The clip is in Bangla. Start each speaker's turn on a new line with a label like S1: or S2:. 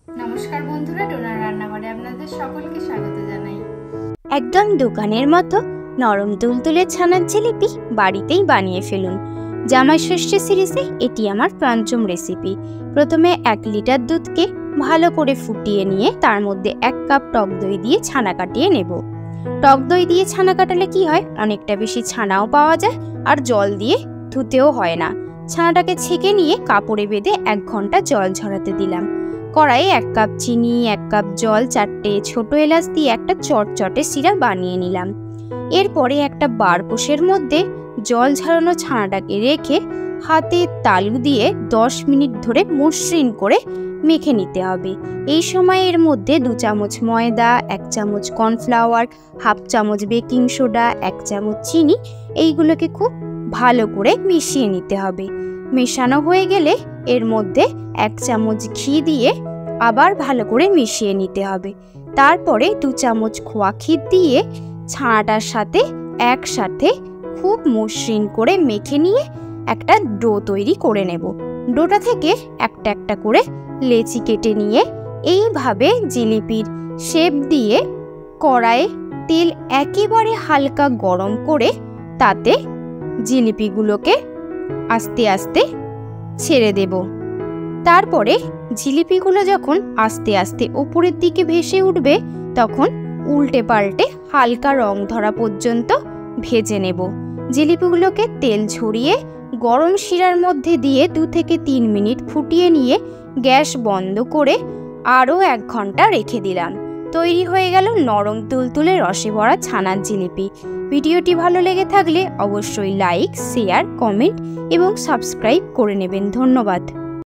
S1: নমস্কার বন্ধুরা, ডোনার রান্নাঘরে আপনাদের সকলকে স্বাগত জানাই।
S2: একদম দোকানের মতো নরম তুলতুলে ছানার জিলিপি বাড়িতেই বানিয়ে ফেলুন। জামাই ষষ্ঠী সিরিজে এটি আমার পঞ্চম রেসিপি। প্রথমে 1 লিটার দুধকে ভালো করে ফুটিয়ে নিয়ে তার মধ্যে 1 কাপ টক দই দিয়ে ছানা কাটিয়ে নেব। টক দই দিয়ে ছানা কাটালে কি হয়, অনেকটা বেশি ছানাও পাওয়া যায় আর জল দিয়ে ধুতেও হয় না। ছানাটাকে ছেঁকে নিয়ে কাপড়ে বেঁধে 1 ঘন্টা জল ঝরাতে দিলাম। কড়াইয়ে 1 কাপ চিনি, 1 কাপ জল, 4টে ছোট এলাচ দিয়ে একটা চটচটে সিরা বানিয়ে নিলাম। এরপরে একটা বারকোষের মধ্যে জল ঝরানো ছানাটাকে রেখে হাতে তালু দিয়ে 10 মিনিট ধরে মসৃণ করে মেখে নিতে হবে। এই সময় এর মধ্যে 2 চামচ ময়দা, 1 চামচ কর্নফ্লাওয়ার, হাফ চামচ বেকিং সোডা, 1 চামচ চিনি, এইগুলোকে খুব ভালো করে মিশিয়ে নিতে হবে। মেশানো হয়ে গেলে এর মধ্যে 1 চামচ ঘি দিয়ে আবার ভালো করে মিশিয়ে নিতে হবে। তারপরে 2 চামচ খোয়া ক্ষীর দিয়ে ছানাটার সাথে একসাথে খুব মসৃণ করে মেখে নিয়ে একটা ডো তৈরি করে নেব। ডোটা থেকে একটা একটা করে লেচি কেটে নিয়ে এইভাবে জিলিপির শেপ দিয়ে কড়াইয়ে তেল একেবারে হালকা গরম করে তাতে জিলিপিগুলোকে আস্তে আস্তে ছেড়ে দেব। তারপরে জিলিপিগুলো যখন আস্তে আস্তে উপরের দিকে ভেসে উঠবে তখন উল্টে পাল্টে হালকা রং ধরা পর্যন্ত ভেজে নেব। জিলিপিগুলোকে তেল ঝরিয়ে গরম শিরার মধ্যে দিয়ে 2 থেকে 3 মিনিট ফুটিয়ে নিয়ে গ্যাস বন্ধ করে আরও 1 ঘন্টা রেখে দিলাম। তৈরি হয়ে গেল নরম তুলতুলে রসে ভরা ছানার জিলিপি। ভিডিওটি ভালো লেগে থাকলে অবশ্যই লাইক, শেয়ার, কমেন্ট এবং সাবস্ক্রাইব করে নেবেন। ধন্যবাদ।